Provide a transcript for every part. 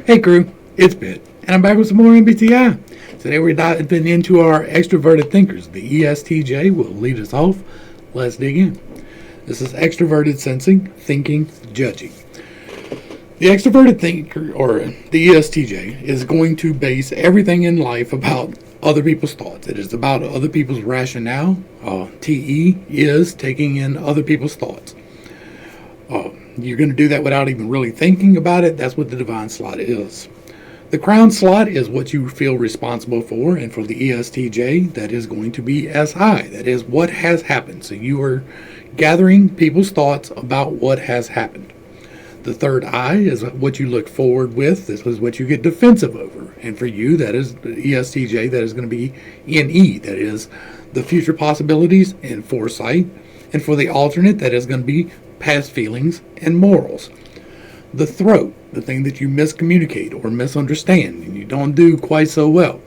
Hey crew, it's Pitt, and I'm back with some more MBTI. Today we're diving into our extroverted thinkers. The ESTJ will lead us off. Let's dig in. This is extroverted sensing, thinking, judging. The extroverted thinker, or the ESTJ, is going to base everything in life about other people's thoughts. It is about other people's rationale. TE is taking in other people's thoughts. You're going to do that without even really thinking about it. That's what the divine slot is. The crown slot is what you feel responsible for, and for the ESTJ, that is going to be SI. That is what has happened. So you are gathering people's thoughts about what has happened. The third I is what you look forward with. This is what you get defensive over. And for you, that is the ESTJ, that is going to be NE. That is the future possibilities and foresight. And for the alternate, that is going to be past feelings and morals. The throat, the thing that you miscommunicate or misunderstand and you don't do quite so well,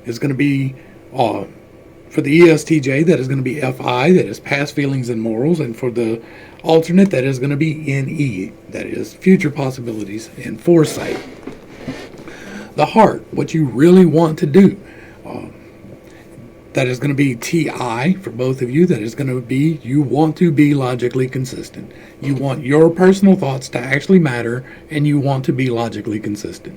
is going to be for the ESTJ, that is going to be FI, that is past feelings and morals. And for the alternate, that is going to be NE, that is future possibilities and foresight. The heart, what you really want to do, that is going to be TI for both of you. That is going to be, you want to be logically consistent. You want your personal thoughts to actually matter, and you want to be logically consistent.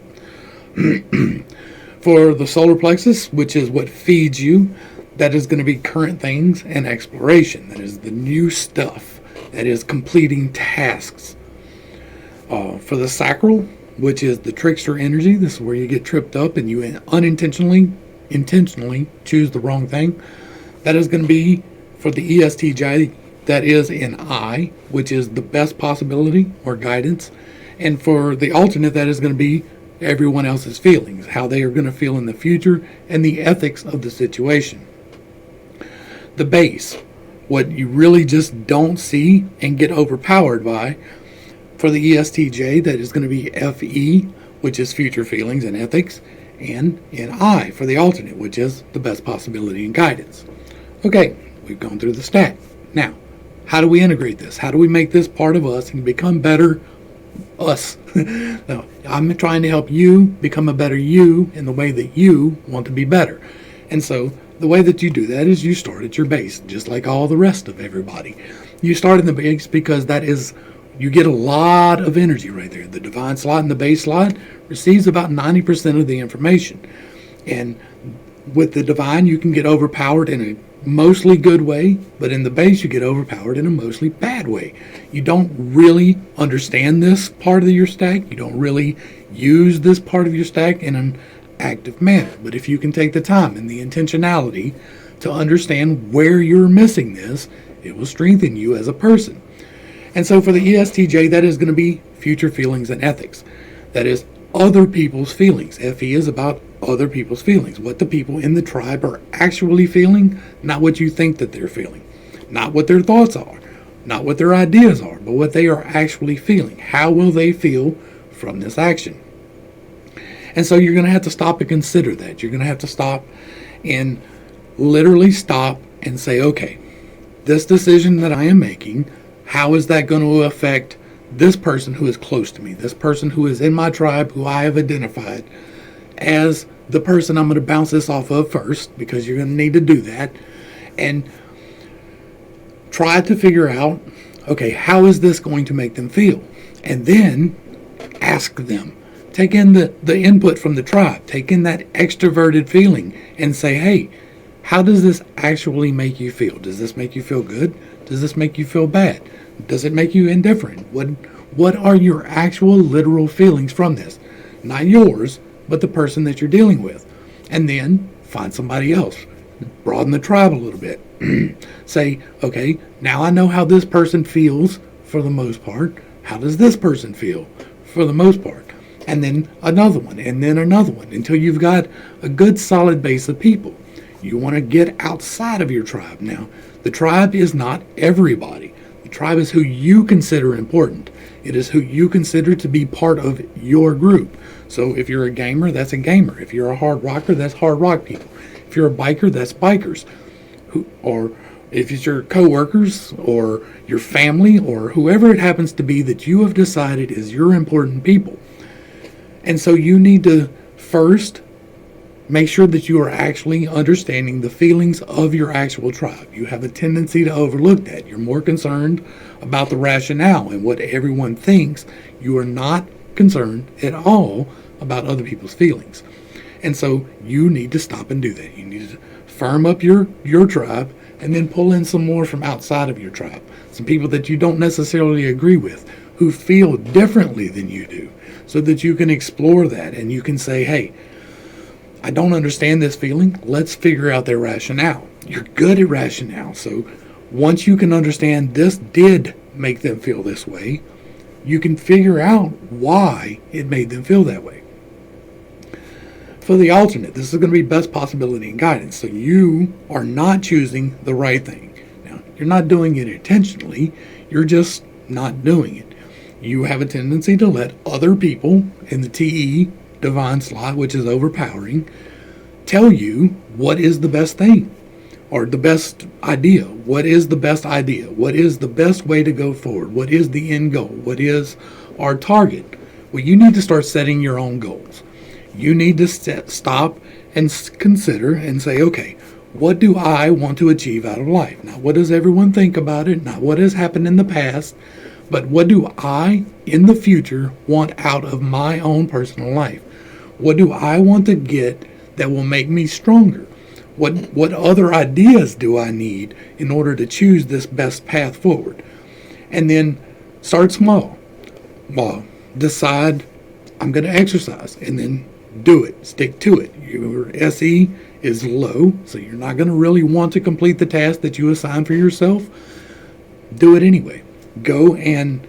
For the solar plexus, which is what feeds you, that is going to be current things and exploration. That is the new stuff. That is completing tasks. For the sacral, which is the trickster energy, this is where you get tripped up and you intentionally choose the wrong thing. That is going to be for the ESTJ, that is an I, which is the best possibility or guidance. And for the alternate, that is going to be everyone else's feelings, how they are going to feel in the future, and the ethics of the situation. The base, what you really just don't see and get overpowered by. For the ESTJ, that is going to be FE, which is future feelings and ethics, and an I for the alternate, which is the best possibility and guidance. Okay, we've gone through the stack. Now, how do we integrate this? How do we make this part of us and become better us? No, I'm trying to help you become a better you in the way that you want to be better. And so the way that you do that is you start at your base, just like all the rest of everybody. You start in the base because that is, you get a lot of energy right there. The divine slot and the base slot receives about 90% of the information. And with the divine, you can get overpowered in a mostly good way, but in the base, you get overpowered in a mostly bad way. You don't really understand this part of your stack. You don't really use this part of your stack in an active manner. But if you can take the time and the intentionality to understand where you're missing this, it will strengthen you as a person. And so for the ESTJ, that is going to be future feelings and ethics. That is other people's feelings. FE is about other people's feelings. What the people in the tribe are actually feeling, not what you think that they're feeling. Not what their thoughts are, not what their ideas are, but what they are actually feeling. How will they feel from this action? And so you're going to have to stop and consider that. You're going to have to stop and literally stop and say, okay, this decision that I am making, how is that going to affect this person who is close to me, this person who is in my tribe, who I have identified as the person I'm going to bounce this off of first, because you're going to need to do that, and try to figure out, okay, how is this going to make them feel? And then ask them. Take in the input from the tribe. Take in that extroverted feeling and say, hey, how does this actually make you feel? Does this make you feel good? Does this make you feel bad? Does it make you indifferent? What are your actual literal feelings from this? Not yours, but the person that you're dealing with. And then find somebody else. Broaden the tribe a little bit. Say, okay, now I know how this person feels for the most part. How does this person feel for the most part? And then another one, and then another one, until you've got a good solid base of people. You want to get outside of your tribe. Now, the tribe is not everybody. The tribe is who you consider important. It is who you consider to be part of your group. So if you're a gamer, that's a gamer. If you're a hard rocker, that's hard rock people. If you're a biker, that's bikers. Or if it's your coworkers or your family or whoever it happens to be that you have decided is your important people. And so you need to first make sure that you are actually understanding the feelings of your actual tribe. You have a tendency to overlook that. You're more concerned about the rationale and what everyone thinks. You are not concerned at all about other people's feelings. And so you need to stop and do that. You need to firm up your tribe and then pull in some more from outside of your tribe. Some people that you don't necessarily agree with, who feel differently than you do, so that you can explore that and you can say, hey, I don't understand this feeling. Let's figure out their rationale. You're good at rationale. So once you can understand this did make them feel this way, you can figure out why it made them feel that way. For the alternate, this is going to be best possibility and guidance. So you are not choosing the right thing. Now, you're not doing it intentionally. You're just not doing it. You have a tendency to let other people in the TE divine slot, which is overpowering, tell you what is the best thing or the best idea. What is the best idea? What is the best way to go forward? What is the end goal? What is our target? Well, you need to start setting your own goals. You need to stop and consider and say, okay, what do I want to achieve out of life? Not what does everyone think about it, not what has happened in the past, but what do I in the future want out of my own personal life? What do I want to get that will make me stronger? What other ideas do I need in order to choose this best path forward? And then start small. Well, decide I'm going to exercise and then do it. Stick to it. Your SE is low, so you're not going to really want to complete the task that you assign for yourself. Do it anyway. Go and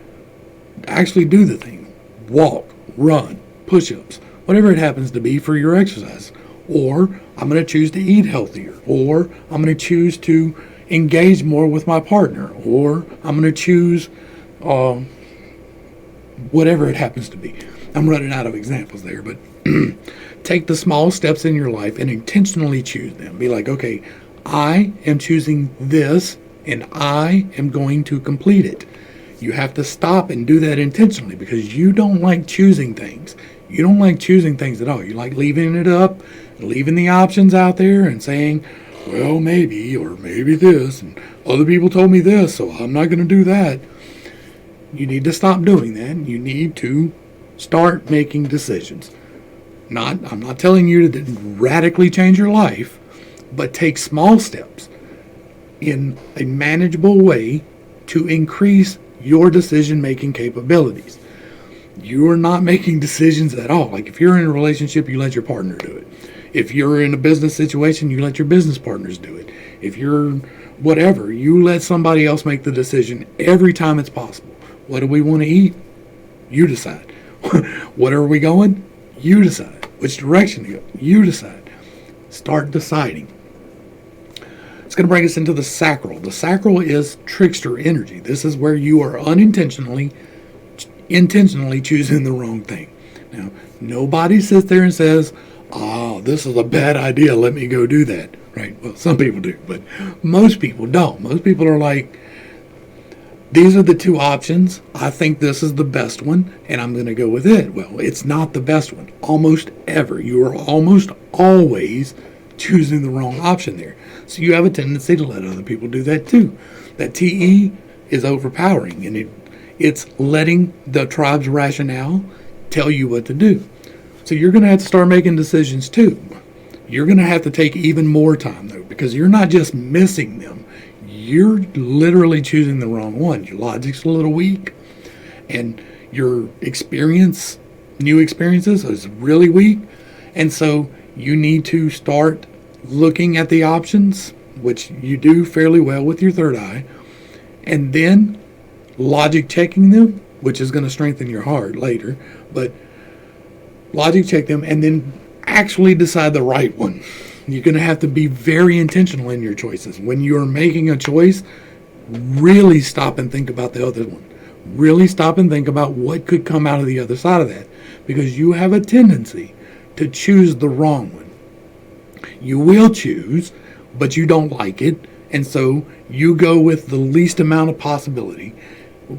actually do the thing. Walk, run, push-ups, whatever it happens to be for your exercise. Or I'm going to choose to eat healthier. Or I'm going to choose to engage more with my partner. Or I'm going to choose whatever it happens to be. I'm running out of examples there, but take the small steps in your life and intentionally choose them. Be like, okay, I am choosing this and I am going to complete it. You have to stop and do that intentionally because you don't like choosing things. You don't like choosing things at all. You like leaving it up, leaving the options out there and saying, well, maybe, or maybe this, and other people told me this, so I'm not going to do that. You need to stop doing that. You need to start making decisions. I'm not telling you to radically change your life, but take small steps in a manageable way to increase your decision-making capabilities. You are not making decisions at all. Like if you're in a relationship, you let your partner do it. If you're in a business situation, you let your business partners do it. If you're whatever, you let somebody else make the decision every time it's possible. What do we want to eat? You decide. What are we going? You decide. Which direction to go? You decide. Start deciding. It's going to bring us into the sacral. The sacral is trickster energy. This is where you are intentionally choosing the wrong thing. Now, nobody sits there and says, oh, this is a bad idea, let me go do that. Right? Well, some people do, but most people don't. Most people are like, these are the two options. I think this is the best one, and I'm going to go with it. Well, it's not the best one. Almost ever. You are almost always choosing the wrong option there. So you have a tendency to let other people do that too. That TE is overpowering, and it's letting the tribe's rationale tell you what to do. So you're going to have to start making decisions too. You're going to have to take even more time though, because you're not just missing them. You're literally choosing the wrong one. Your logic's a little weak, and your new experiences is really weak. And so you need to start looking at the options, which you do fairly well with your third eye, and then logic checking them, which is going to strengthen your heart later, but logic check them and then actually decide the right one. You're going to have to be very intentional in your choices. When you're making a choice, really stop and think about the other one. Really stop and think about what could come out of the other side of that, because you have a tendency to choose the wrong one. You will choose, but you don't like it, and so you go with the least amount of possibility.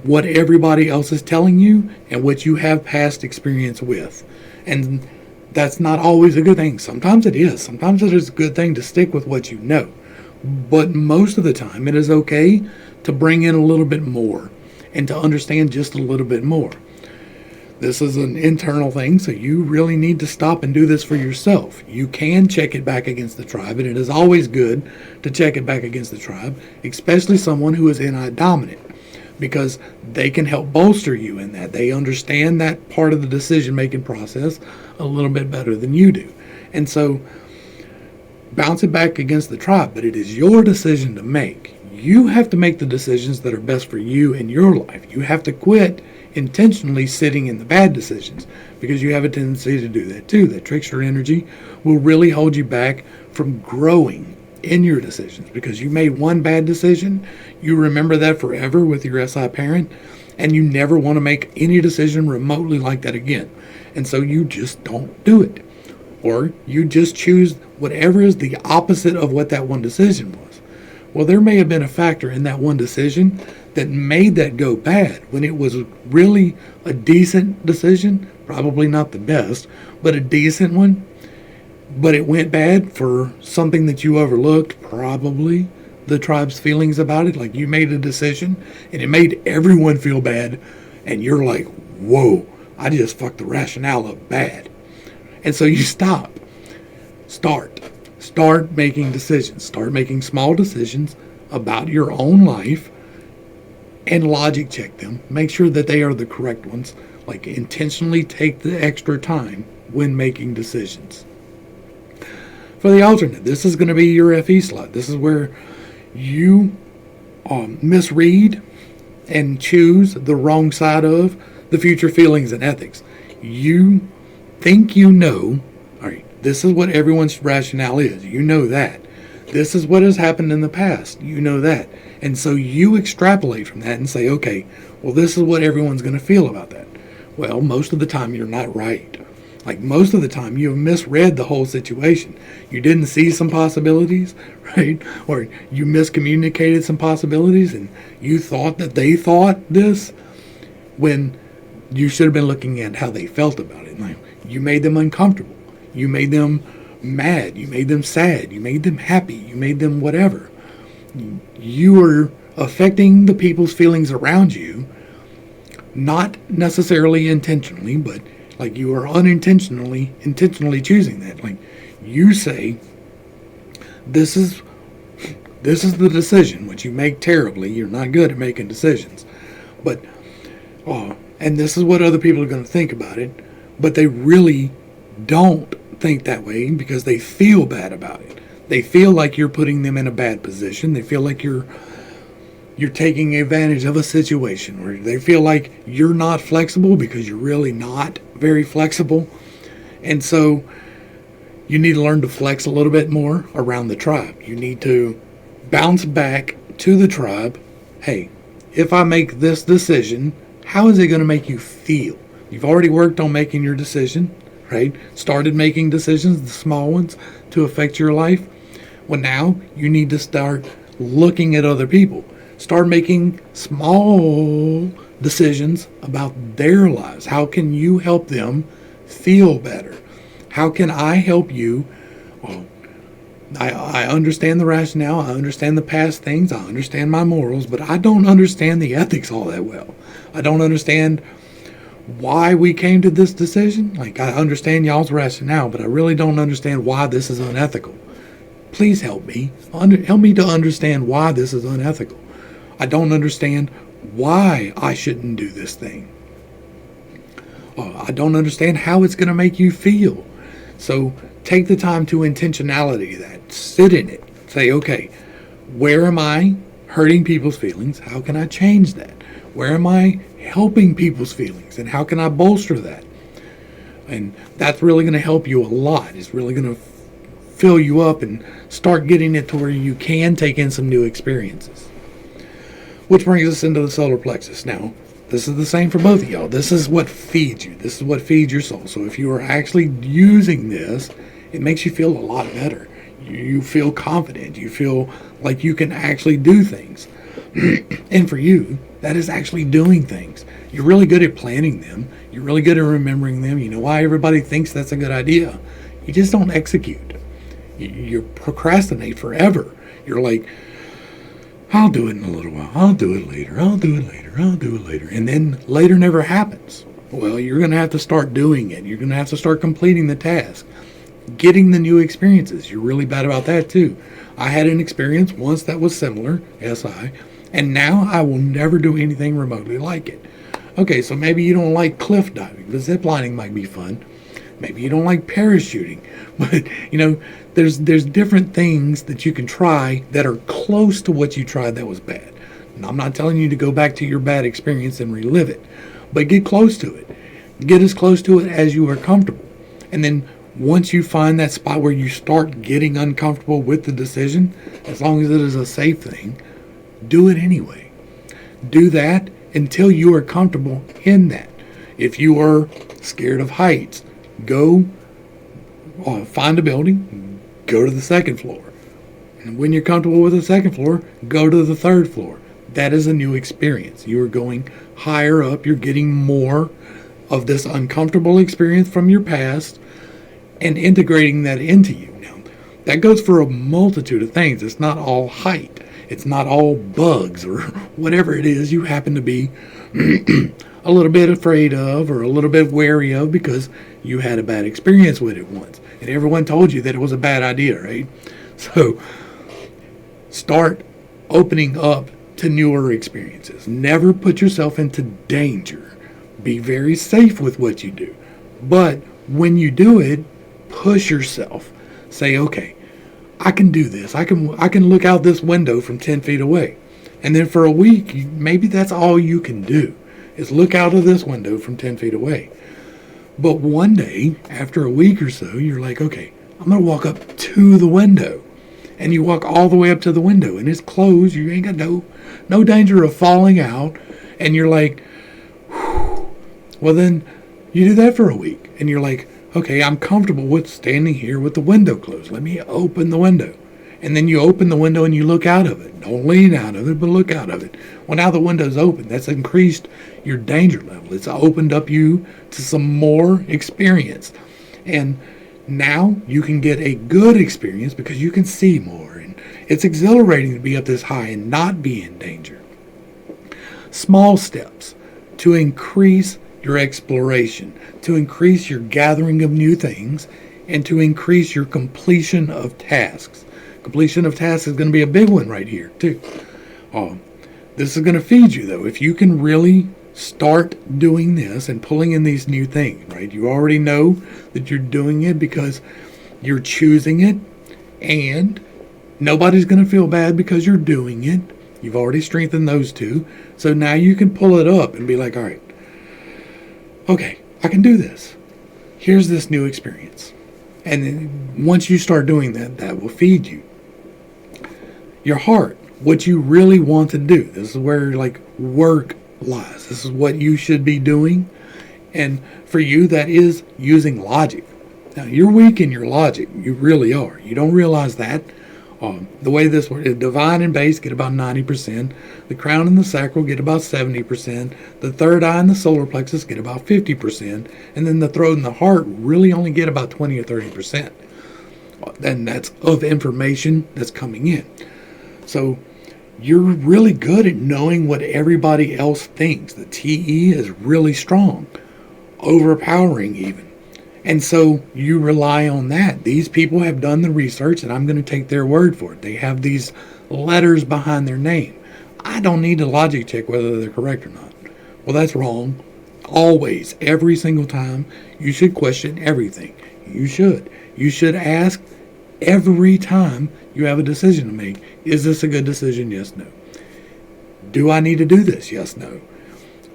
what everybody else is telling you and what you have past experience with. And that's not always a good thing. Sometimes it is. Sometimes it is a good thing to stick with what you know. But most of the time, it is okay to bring in a little bit more and to understand just a little bit more. This is an internal thing, so you really need to stop and do this for yourself. You can check it back against the tribe, and it is always good to check it back against the tribe, especially someone who is NI dominant, because they can help bolster you in that. They understand that part of the decision-making process a little bit better than you do. And so bounce it back against the tribe, but it is your decision to make. You have to make the decisions that are best for you in your life. You have to quit intentionally sitting in the bad decisions, because you have a tendency to do that too. That trickster energy will really hold you back from growing in your decisions, because you made one bad decision, you remember that forever with your SI parent, and you never want to make any decision remotely like that again. And so you just don't do it. Or you just choose whatever is the opposite of what that one decision was. Well, there may have been a factor in that one decision that made that go bad when it was really a decent decision, probably not the best, but a decent one. But it went bad for something that you overlooked, probably the tribe's feelings about it. Like you made a decision and it made everyone feel bad, and you're like, whoa, I just fucked the rationale up bad. And so you stop. Start making decisions. Start making small decisions about your own life and logic check them. Make sure that they are the correct ones. Like intentionally take the extra time when making decisions. For the alternate, this is going to be your FE slot. This is where you misread and choose the wrong side of the future feelings and ethics. You think you know, all right, this is what everyone's rationale is. You know that. This is what has happened in the past. You know that. And so you extrapolate from that and say, okay, well, this is what everyone's going to feel about that. Well, most of the time you're not right. Like most of the time you have misread the whole situation. You didn't see some possibilities, right? Or you miscommunicated some possibilities and you thought that they thought this when you should have been looking at how they felt about it. Like you made them uncomfortable. You made them mad. You made them sad. You made them happy. You made them whatever. You are affecting the people's feelings around you, not necessarily intentionally, but like you are intentionally choosing that. Like you say, this is the decision, which you make terribly. You're not good at making decisions. But, and this is what other people are going to think about it. But they really don't think that way because they feel bad about it. They feel like you're putting them in a bad position. They feel like you're taking advantage of a situation, or they feel like you're not flexible because you're really not very flexible. And so you need to learn to flex a little bit more around the tribe. You need to bounce back to the tribe. Hey, if I make this decision, how is it going to make you feel? You've already worked on making your decision, right? Started making decisions, the small ones, to affect your life. Well, now you need to start looking at other people. Start making small decisions about their lives. How can you help them feel better? How can I help you? Well, I understand the rationale. I understand the past things. I understand my morals, but I don't understand the ethics all that well. I don't understand why we came to this decision. Like, I understand y'all's rationale, but I really don't understand why this is unethical. Please help me. Help me to understand why this is unethical. I don't understand why I shouldn't do this thing. I don't understand how it's going to make you feel. So take the time to intentionality that. Sit in it. Say, okay, where am I hurting people's feelings? How can I change that? Where am I helping people's feelings? And how can I bolster that? And that's really going to help you a lot. It's really going to fill you up and start getting it to where you can take in some new experiences. Which brings us into the solar plexus. Now, this is the same for both of y'all. This is what feeds you. This is what feeds your soul. So if you are actually using this, it makes you feel a lot better. You feel confident. You feel like you can actually do things. And for you, That is actually doing things. You're really good at planning them. You're really good at remembering them. You know why everybody thinks that's a good idea. You just don't execute. You procrastinate forever. You're like, I'll do it in a little while. I'll do it later. I'll do it later. I'll do it later. And then later never happens. Well, you're going to have to start doing it. You're going to have to start completing the task. Getting the new experiences. You're really bad about that too. I had an experience once that was similar, SI, and now I will never do anything remotely like it. Okay, so maybe you don't like cliff diving. The zip lining might be fun. Maybe you don't like parachuting. But, there's different things that you can try that are close to what you tried that was bad. And I'm not telling you to go back to your bad experience and relive it, but get close to it. Get as close to it as you are comfortable. And then once you find that spot where you start getting uncomfortable with the decision, as long as it is a safe thing, do it anyway. Do that until you are comfortable in that. If you are scared of heights, go find a building, go to the second floor. And when you're comfortable with the second floor, go to the third floor. That is a new experience. You are going higher up. You're getting more of this uncomfortable experience from your past and integrating that into you. Now, that goes for a multitude of things. It's not all height. It's not all bugs or whatever it is you happen to be a little bit afraid of or a little bit wary of because you had a bad experience with it once. And everyone told you that it was a bad idea, right? So start opening up to newer experiences. Never put yourself into danger. Be very safe with what you do. But when you do it, push yourself. Say, okay, I can do this. I can look out this window from 10 feet away. And then for a week, maybe that's all you can do is look out of this window from 10 feet away. But one day, after a week or so, you're like, okay, I'm going to walk up to the window. And you walk all the way up to the window and it's closed. You ain't got no danger of falling out. And you're like, whew. Well, then you do that for a week. And you're like, okay, I'm comfortable with standing here with the window closed. Let me open the window. And then you open the window and you look out of it. Don't lean out of it, but look out of it. Well, now the window's open. That's increased your danger level. It's opened up you to some more experience. And now you can get a good experience because you can see more. And it's exhilarating to be up this high and not be in danger. Small steps to increase your exploration, to increase your gathering of new things, and to increase your completion of tasks. Completion of tasks is going to be a big one right here, too. This is going to feed you, though. If you can really start doing this and pulling in these new things, right? You already know that you're doing it because you're choosing it, and nobody's going to feel bad because you're doing it. You've already strengthened those two. So now you can pull it up and be like, all right, okay, I can do this. Here's this new experience. And then once you start doing that, that will feed you. Your heart, what you really want to do. This is where work lies. This is what you should be doing. And for you, that is using logic. Now, you're weak in your logic. You really are. You don't realize that. The way this works, divine and base get about 90%. The crown and the sacral get about 70%. The third eye and the solar plexus get about 50%. And then the throat and the heart really only get about 20 or 30%. And that's of information that's coming in. So you're really good at knowing what everybody else thinks. The TE is really strong, overpowering even. And so you rely on that. These people have done the research, and I'm going to take their word for it. They have these letters behind their name. I don't need to logic check whether they're correct or not. Well, that's wrong. Always, every single time, you should question everything. You should. You should ask every time you have a decision to make, is this a good decision? Yes, no. Do I need to do this? Yes, no.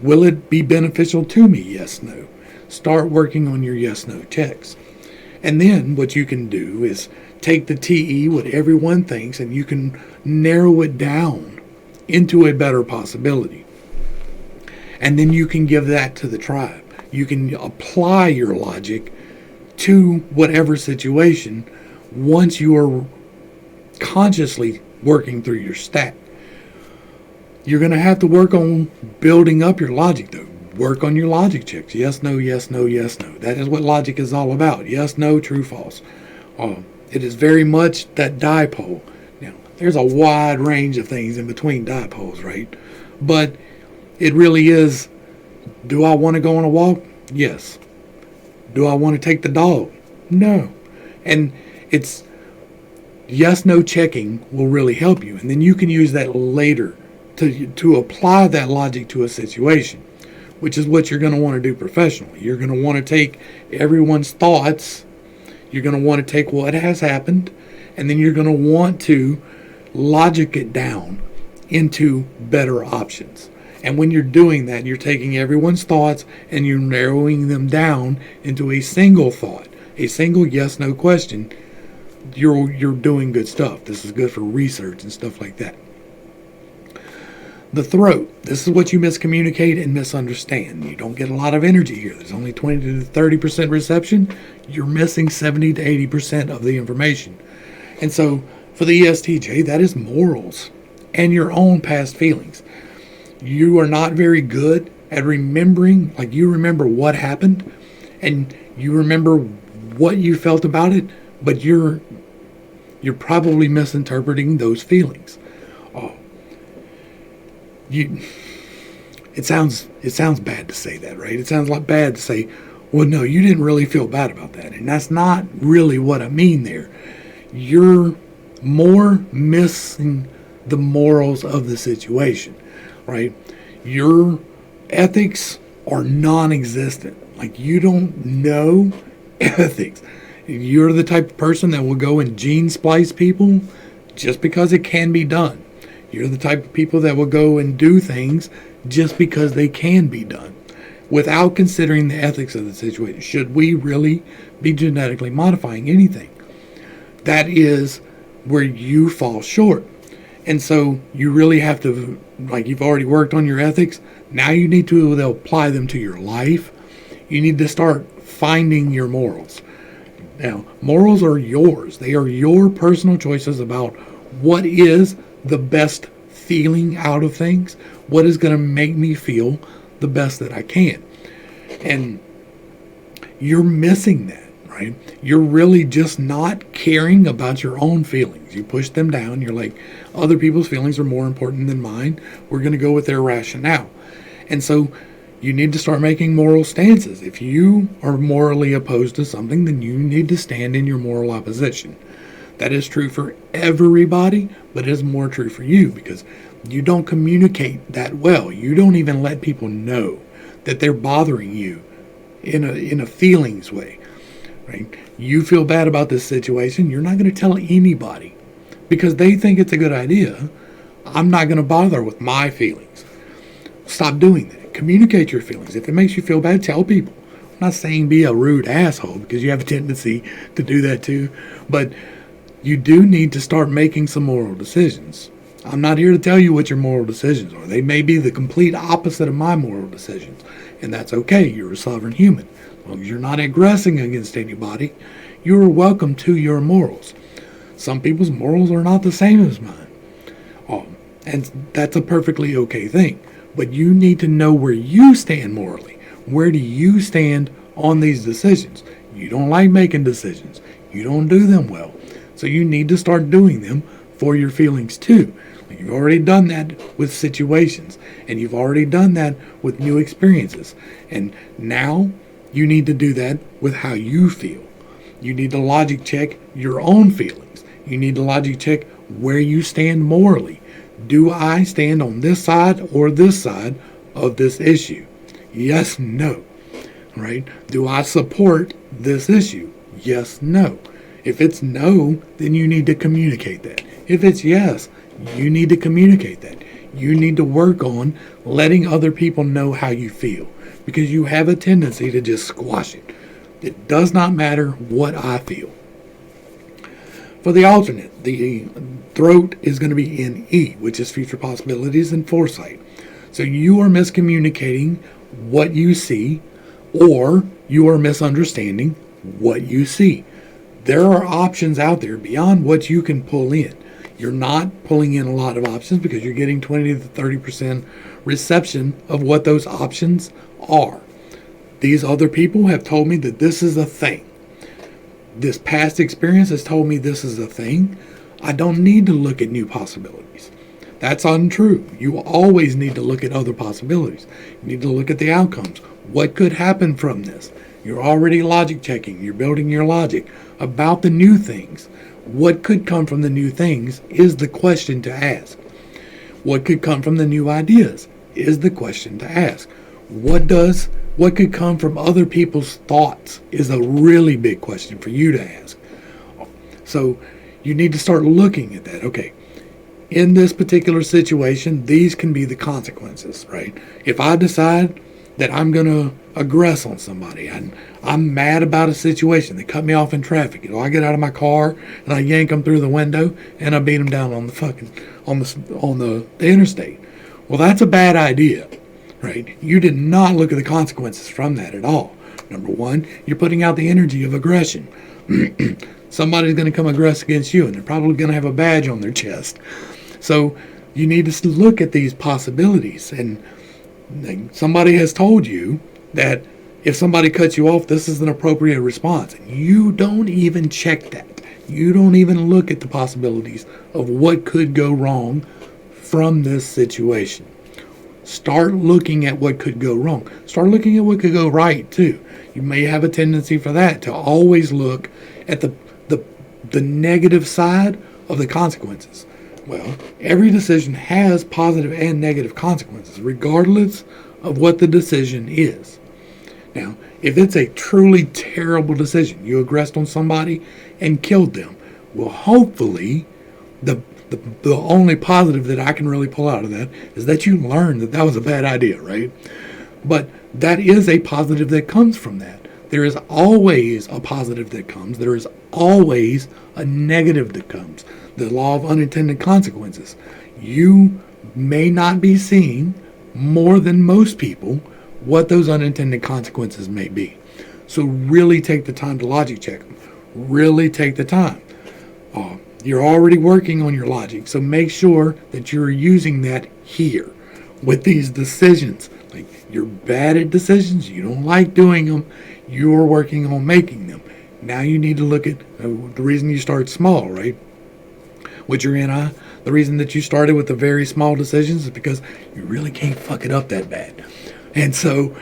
Will it be beneficial to me? Yes, no. Start working on your yes, no checks. And then what you can do is take the TE, what everyone thinks, and you can narrow it down into a better possibility. And then you can give that to the tribe. You can apply your logic to whatever situation once you are consciously working through your stack. You're going to have to work on building up your logic, though. Work on your logic checks. Yes, no, yes, no, yes, no. That is what logic is all about. Yes, no, true, false. It is very much that dipole. Now, there's a wide range of things in between dipoles, right? But it really is, do I want to go on a walk? Yes. Do I want to take the dog? No. And it's yes, no checking will really help you. And then you can use that later to apply that logic to a situation, which is what you're going to want to do professionally. You're going to want to take everyone's thoughts. You're going to want to take what has happened, and then you're going to want to logic it down into better options. And when you're doing that, you're taking everyone's thoughts and you're narrowing them down into a single thought, a single yes, no question. You're doing good stuff. This is good for research and stuff like that. The throat. This is what you miscommunicate and misunderstand. You don't get a lot of energy here. There's only 20 to 30% reception. You're missing 70 to 80% of the information. And so for the ESTJ, that is morals and your own past feelings. You are not very good at remembering, like you remember what happened and you remember what you felt about it, but you're probably misinterpreting those feelings. It sounds bad to say that, right? It sounds like bad to say, well, no, you didn't really feel bad about that. And that's not really what I mean there. You're more missing the morals of the situation, right? Your ethics are non-existent. Like, you don't know ethics. You're the type of person that will go and gene splice people just because it can be done. You're the type of people that will go and do things just because they can be done without considering the ethics of the situation. Should we really be genetically modifying anything? That is where you fall short. And so you really have to, like, you've already worked on your ethics. Now you need to apply them to your life. You need to start finding your morals. Now, morals are yours. They are your personal choices about what is the best feeling out of things, what is going to make me feel the best that I can. And you're missing that, right? You're really just not caring about your own feelings. You push them down. You're like, other people's feelings are more important than mine. We're going to go with their rationale. And so you need to start making moral stances. If you are morally opposed to something, then you need to stand in your moral opposition. That is true for everybody, but it is more true for you because you don't communicate that well. You don't even let people know that they're bothering you in a feelings way, right? You feel bad about this situation. You're not going to tell anybody because they think it's a good idea. I'm not going to bother with my feelings. Stop doing that. Communicate your feelings. If it makes you feel bad, tell people. I'm not saying be a rude asshole because you have a tendency to do that too, but you do need to start making some moral decisions. I'm not here to tell you what your moral decisions are. They may be the complete opposite of my moral decisions, and that's okay. You're a sovereign human. As long as you're not aggressing against anybody, you are welcome to your morals. Some people's morals are not the same as mine, and that's a perfectly okay thing. But you need to know where you stand morally. Where do you stand on these decisions? You don't like making decisions. You don't do them well. So you need to start doing them for your feelings too. You've already done that with situations, and you've already done that with new experiences. And now you need to do that with how you feel. You need to logic check your own feelings. You need to logic check where you stand morally. Do I stand on this side or this side of this issue? Yes, no. Right? Do I support this issue? Yes, no. If it's no, then you need to communicate that. If it's yes, you need to communicate that. You need to work on letting other people know how you feel because you have a tendency to just squash it. It does not matter what I feel. For the alternate, the throat is going to be in E, which is future possibilities and foresight. So you are miscommunicating what you see, or you are misunderstanding what you see. There are options out there beyond what you can pull in. You're not pulling in a lot of options because you're getting 20 to 30% reception of what those options are. These other people have told me that this is a thing. This past experience has told me this is a thing. I don't need to look at new possibilities. That's untrue. You always need to look at other possibilities. You need to look at the outcomes. What could happen from this? You're already logic checking. You're building your logic about the new things. What could come from the new things is the question to ask. What could come from the new ideas is the question to ask. What could come from other people's thoughts is a really big question for you to ask. So you need to start looking at that. Okay, in this particular situation, these can be the consequences, right? If I decide that I'm going to aggress on somebody, and I'm mad about a situation, they cut me off in traffic, I get out of my car and I yank them through the window and I beat them down on the interstate. Well, that's a bad idea, right? You did not look at the consequences from that at all. Number one, you're putting out the energy of aggression. Somebody's going to come aggress against you, and they're probably going to have a badge on their chest. So you need to look at these possibilities. And somebody has told you that if somebody cuts you off, this is an appropriate response. And you don't even check that. You don't even look at the possibilities of what could go wrong from this situation. Start looking at what could go wrong. Start looking at what could go right too. You may have a tendency for that, to always look at the negative side of the consequences. Well, every decision has positive and negative consequences, regardless of what the decision is. Now, if it's a truly terrible decision, you aggressed on somebody and killed them, well, hopefully, the only positive that I can really pull out of that is that you learned that that was a bad idea, right? But that is a positive that comes from that. There is always a positive that comes. There is always a negative that comes. The law of unintended consequences. You may not be seeing more than most people what those unintended consequences may be. So really take the time to logic check them. Really take the time. You're already working on your logic, so make sure that you're using that here with these decisions. Like, you're bad at decisions, you don't like doing them, you're working on making them. Now you need to look at the reason you start small, right? With your NI, the reason that you started with the very small decisions is because you really can't fuck it up that bad. And so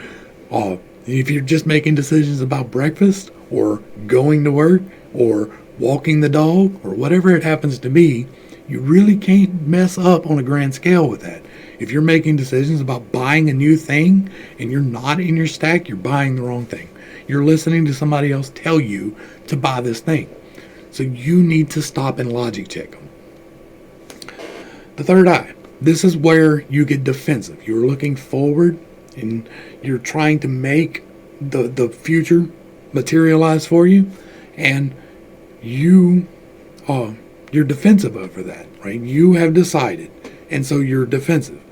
if you're just making decisions about breakfast or going to work or walking the dog or whatever it happens to be, you really can't mess up on a grand scale with that. If you're making decisions about buying a new thing and you're not in your stack, you're buying the wrong thing. You're listening to somebody else tell you to buy this thing. So you need to stop and logic check them. The third eye. This is where you get defensive. You're looking forward and you're trying to make the future materialize for you, and you're defensive over that, right? You have decided, and so you're defensive.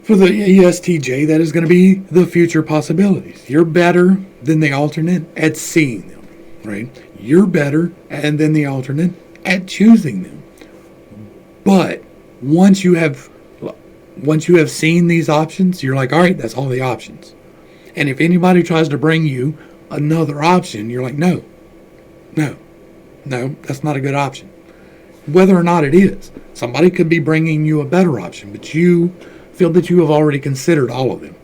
For the ESTJ, that is going to be the future possibilities. You're better than the alternate at seeing them, right? You're better than the alternate at choosing them. But once you have seen these options, you're like, all right, that's all the options. And if anybody tries to bring you another option, you're like, no, that's not a good option. Whether or not it is, somebody could be bringing you a better option, but you feel that you have already considered all of them.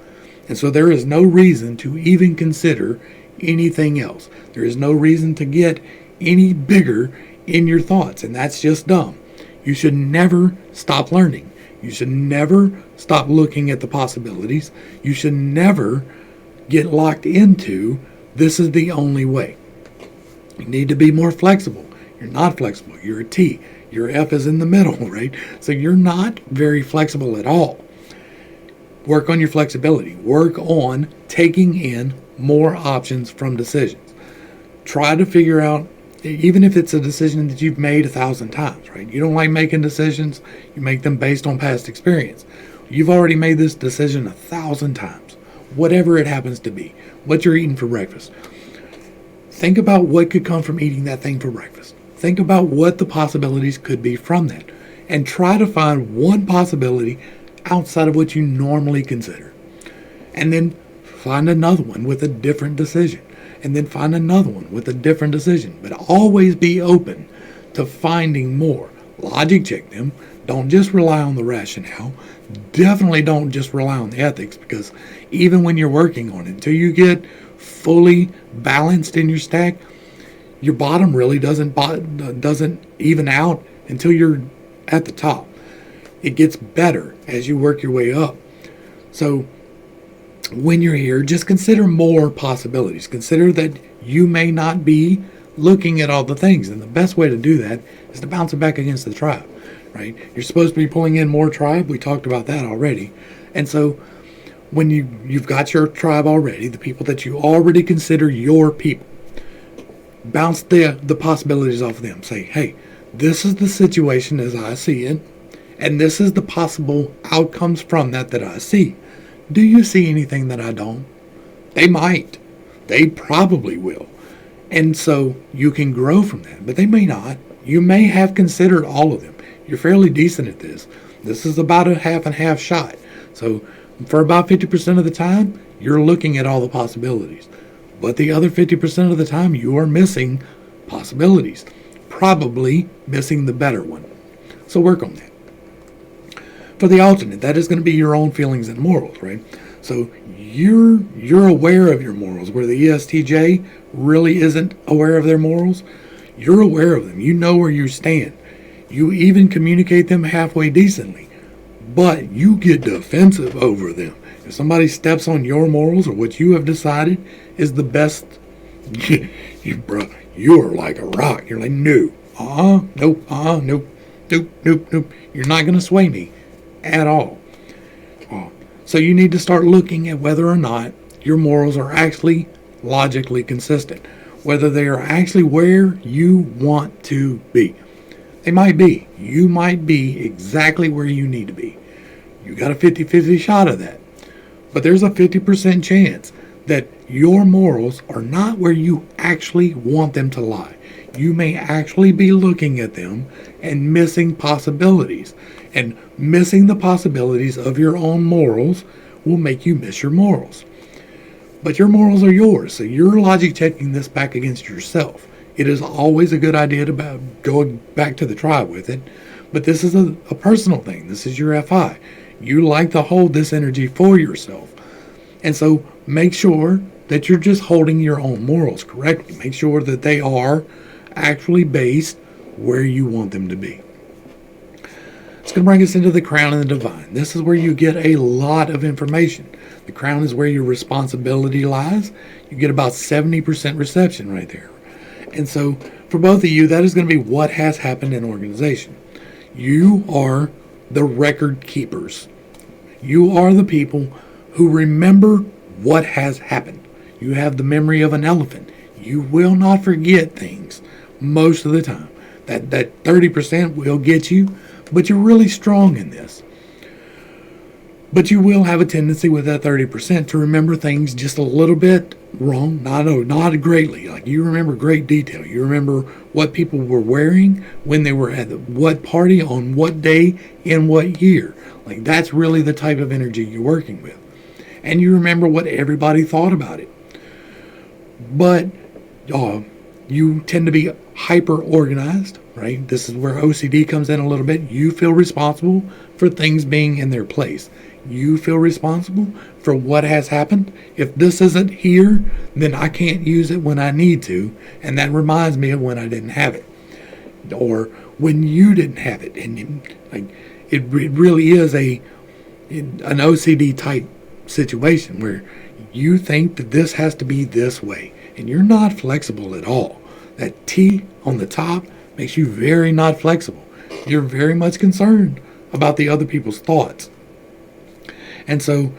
And so there is no reason to even consider anything else. There is no reason to get any bigger in your thoughts, and that's just dumb. You should never stop learning. You should never stop looking at the possibilities. You should never get locked into this is the only way. You need to be more flexible. You're not flexible. You're a T. Your F is in the middle, right? So you're not very flexible at all. Work on your flexibility. Work on taking in more options from decisions. Try to figure out, even if it's a decision that you've made 1,000 times, right? You don't like making decisions. You make them based on past experience. You've already made this decision 1,000 times, whatever it happens to be, what you're eating for breakfast. Think about what could come from eating that thing for breakfast. think about what the possibilities could be from that, and try to find one possibility outside of what you normally consider. And then find another one with a different decision. And then find another one with a different decision. But always be open to finding more. Logic check them. Don't just rely on the rationale. Definitely don't just rely on the ethics, because even when you're working on it, until you get fully balanced in your stack, your bottom really doesn't even out until you're at the top. It gets better as you work your way up. So when you're here, just consider more possibilities. Consider that you may not be looking at all the things. And the best way to do that is to bounce it back against the tribe, right? You're supposed to be pulling in more tribe. We talked about that already. And so when you've got your tribe already, the people that you already consider your people, bounce the possibilities off of them. Say, hey, this is the situation as I see it, and this is the possible outcomes from that I see. Do you see anything that I don't? They might. They probably will. And so you can grow from that, but they may not. You may have considered all of them. You're fairly decent at this. This is about a half and half shot. So for about 50% of the time, you're looking at all the possibilities. But the other 50% of the time, you are missing possibilities. Probably missing the better one. So work on that. For the alternate, that is going to be your own feelings and morals, right? So you're aware of your morals, where the ESTJ really isn't aware of their morals. You're aware of them. You know where you stand. You even communicate them halfway decently. But you get defensive over them. If somebody steps on your morals or what you have decided is the best, you're like a rock. You're like, no, nope, nope. You're not going to sway me at all. So you need to start looking at whether or not your morals are actually logically consistent, whether they are actually where you want to be. They might be. You might be exactly where you need to be. You got a 50-50 shot of that. But there's a 50% chance that your morals are not where you actually want them to lie. You may actually be looking at them and missing possibilities. And missing the possibilities of your own morals will make you miss your morals. But your morals are yours, so you're logic checking this back against yourself. It is always a good idea to go back to the tribe with it, but this is a personal thing. This is your FI. You like to hold this energy for yourself. And so make sure that you're just holding your own morals correctly. Make sure that they are actually based where you want them to be. It's going to bring us into the crown and the divine. This is where you get a lot of information. The crown is where your responsibility lies. You get about 70% reception right there. And so for both of you, that is going to be what has happened in organization. You are the record keepers. You are the people who remember what has happened. You have the memory of an elephant. You will not forget things most of the time. That 30% will get you, but you're really strong in this. But you will have a tendency with that 30% to remember things just a little bit wrong, not greatly. Like you remember great detail. You remember what people were wearing, when they were at what party, on what day, in what year. Like that's really the type of energy you're working with. And you remember what everybody thought about it. But you tend to be hyper organized, right? This is where OCD comes in a little bit. You feel responsible for things being in their place. You feel responsible for what has happened. If this isn't here, then I can't use it when I need to. And that reminds me of when I didn't have it. Or when you didn't have it. And it really is an OCD type situation where you think that this has to be this way. And you're not flexible at all. That T on the top makes you very not flexible. You're very much concerned about the other people's thoughts. And so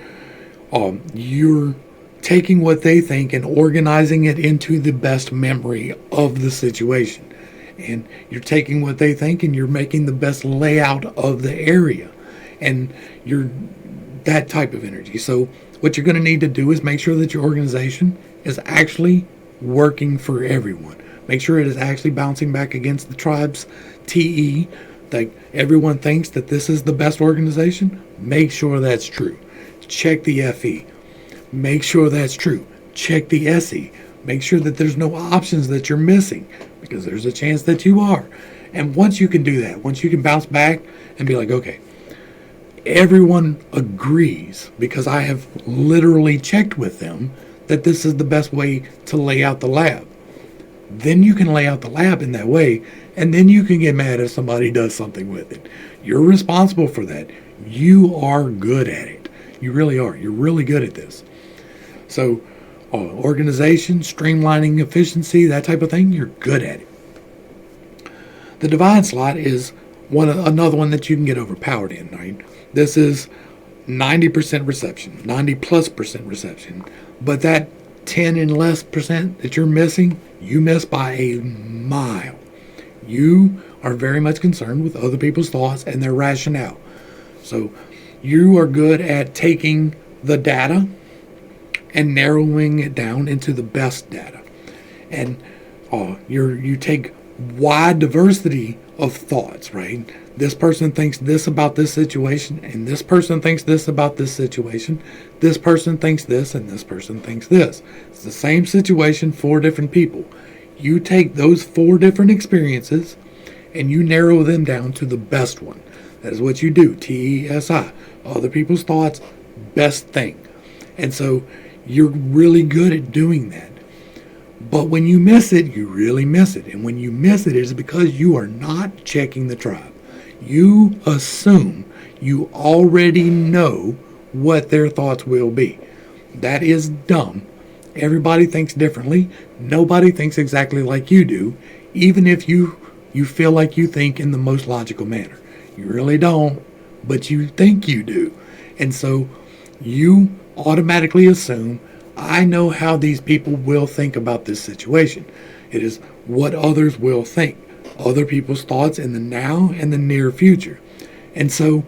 you're taking what they think and organizing it into the best memory of the situation. And you're taking what they think and you're making the best layout of the area. And you're that type of energy. So what you're going to need to do is make sure that your organization is actually working for everyone. Make sure it is actually bouncing back against the tribe's TE. Like everyone thinks that this is the best organization. Make sure that's true. Check the FE. Make sure that's true. Check the SE. Make sure that there's no options that you're missing, because there's a chance that you are. And once you can do that, once you can bounce back and be like, okay, everyone agrees, because I have literally checked with them that this is the best way to lay out the lab. Then you can lay out the lab in that way, and then you can get mad if somebody does something with it. You're responsible for that. You are good at it. You really are. You're really good at this. So, organization, streamlining, efficiency, that type of thing, you're good at it. The divine slot is another one that you can get overpowered in, right? This is 90% reception, 90+% reception. But that 10 and less percent that you're missing, you miss by a mile. You are very much concerned with other people's thoughts and their rationale. So you are good at taking the data and narrowing it down into the best data. And you take wide diversity of thoughts, right? This person thinks this about this situation, and this person thinks this about this situation. This person thinks this, and this person thinks this. It's the same situation, 4 different people. You take those 4 different experiences and you narrow them down to the best one. That is what you do. TESI. Other people's thoughts, best thing. And so you're really good at doing that. But when you miss it, you really miss it. And when you miss it, it's because you are not checking the tribe. You assume you already know what their thoughts will be. That is dumb. Everybody thinks differently. Nobody thinks exactly like you do, even if you feel like you think in the most logical manner. You really don't, but you think you do. And so you automatically assume, I know how these people will think about this situation. It is what others will think. Other people's thoughts in the now and the near future. And so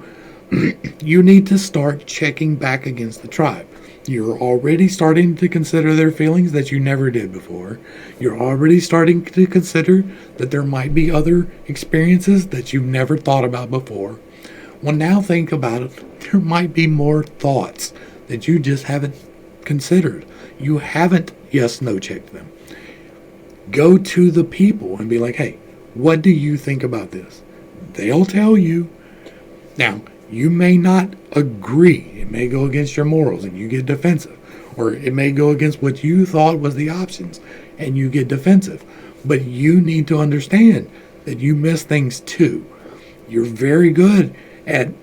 you need to start checking back against the tribe. You're already starting to consider their feelings that you never did before. You're already starting to consider that there might be other experiences that you've never thought about before. Well, now think about it. There might be more thoughts that you just haven't considered. You haven't yes/no checked them. Go to the people and be like, hey, what do you think about this? They'll tell you. Now, you may not agree. It may go against your morals and you get defensive. Or it may go against what you thought was the options and you get defensive. But you need to understand that you miss things too. You're very good at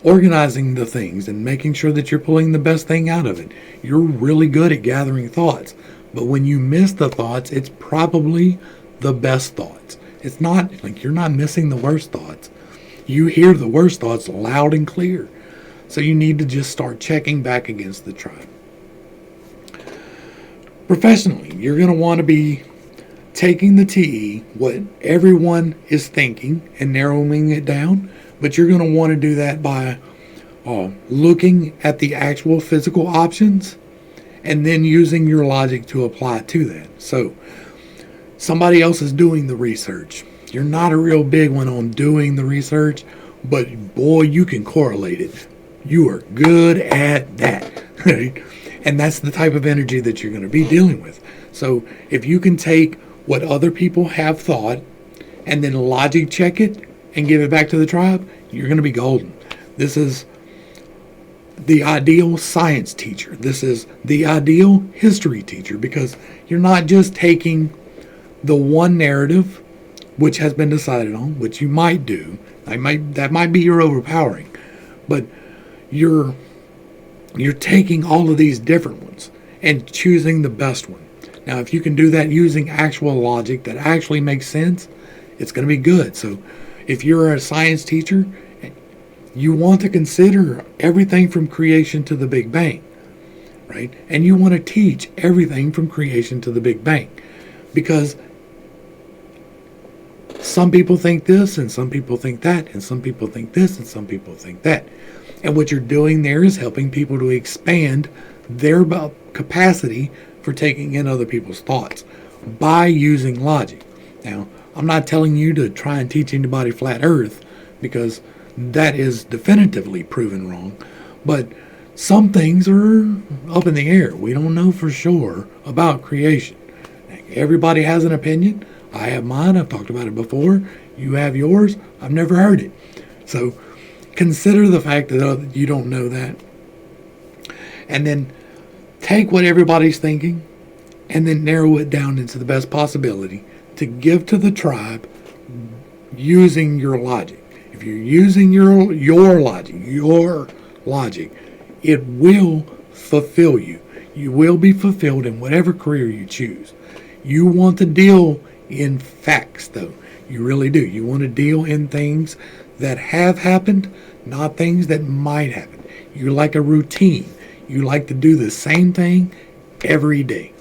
organizing the things and making sure that you're pulling the best thing out of it. You're really good at gathering thoughts. But when you miss the thoughts, it's probably the best thoughts. It's not like you're not missing the worst thoughts. You hear the worst thoughts loud and clear. So you need to just start checking back against the tribe. Professionally, you're going to want to be taking the TE, what everyone is thinking, and narrowing it down. But you're going to want to do that by looking at the actual physical options and then using your logic to apply to that. So somebody else is doing the research. You're not a real big one on doing the research, but boy, you can correlate it. You are good at that, right? And that's the type of energy that you're going to be dealing with. So if you can take what other people have thought and then logic check it and give it back to the tribe, you're going to be golden. This is the ideal science teacher. This is the ideal history teacher, because you're not just taking the one narrative which has been decided on, which you might do. That might be your overpowering, but you're taking all of these different ones and choosing the best one. Now, if you can do that using actual logic that actually makes sense, it's going to be good. So if you're a science teacher, you want to consider everything from creation to the Big Bang, right? And you want to teach everything from creation to the Big Bang, because some people think this and some people think that, and some people think this and some people think that. And what you're doing there is helping people to expand their capacity for taking in other people's thoughts by using logic. Now, I'm not telling you to try and teach anybody flat earth, because that is definitively proven wrong. But some things are up in the air. We don't know for sure about creation. Everybody has an opinion. I have mine. I've talked about it before. You have yours. I've never heard it. So consider the fact that you don't know that. And then take what everybody's thinking and then narrow it down into the best possibility to give to the tribe using your logic. If you're using your logic, it will fulfill you. You will be fulfilled in whatever career you choose. You want to deal in facts, though. You really do. You want to deal in things that have happened, not things that might happen. You like a routine. You like to do the same thing every day.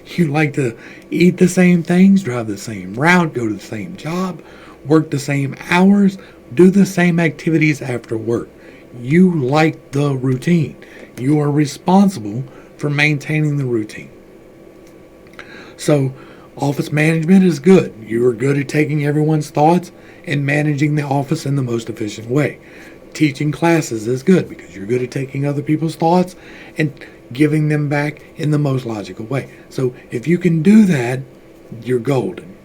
You like to eat the same things, drive the same route, go to the same job, work the same hours, do the same activities after work. You like the routine. You are responsible for maintaining the routine. So, office management is good. You are good at taking everyone's thoughts and managing the office in the most efficient way. Teaching classes is good because you're good at taking other people's thoughts and giving them back in the most logical way. So, if you can do that, you're golden.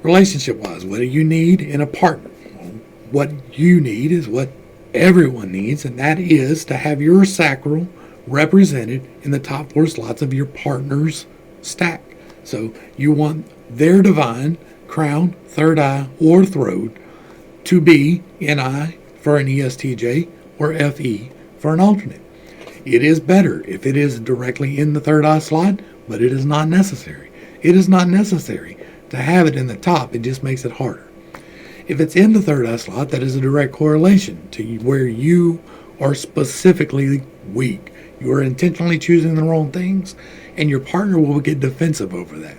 Relationship-wise, what do you need in a partner? What you need is what everyone needs, and that is to have your sacral represented in the top 4 slots of your partner's stack. So you want their divine, crown, third eye, or throat to be NI for an ESTJ or FE for an alternate. It is better if it is directly in the third eye slot, but it is not necessary. It is not necessary to have it in the top. It just makes it harder. If it's in the third eye slot, that is a direct correlation to where you are specifically weak. You are intentionally choosing the wrong things, and your partner will get defensive over that.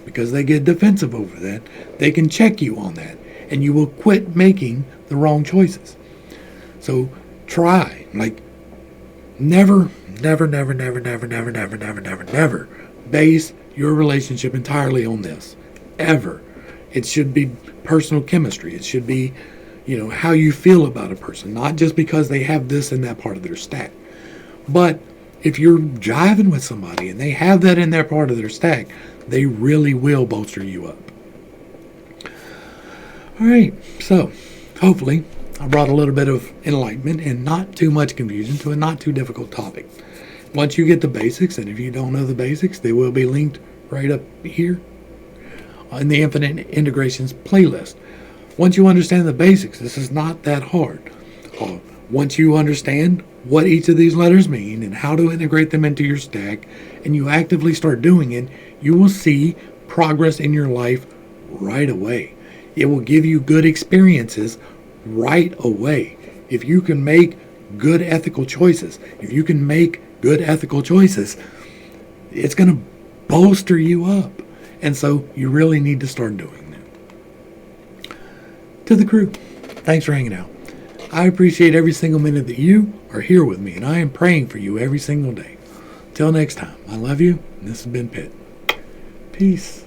Because they get defensive over that, they can check you on that, and you will quit making the wrong choices. So try, never base your relationship entirely on this. Ever. It should be personal chemistry. It should be, how you feel about a person, not just because they have this and that part of their stack. But if you're jiving with somebody and they have that in their part of their stack, they really will bolster you up. All right, so hopefully I brought a little bit of enlightenment and not too much confusion to a not too difficult topic. Once you get the basics, and if you don't know the basics, they will be linked right up here in the Infinite Integrations playlist. Once you understand the basics, this is not that hard. Once you understand what each of these letters mean and how to integrate them into your stack, and you actively start doing it, you will see progress in your life right away. It will give you good experiences right away. If you can make good ethical choices, it's going to bolster you up. And so you really need to start doing that. To the crew, thanks for hanging out. I appreciate every single minute that you are here with me, and I am praying for you every single day. Till next time, I love you, and this has been Pitt. Peace.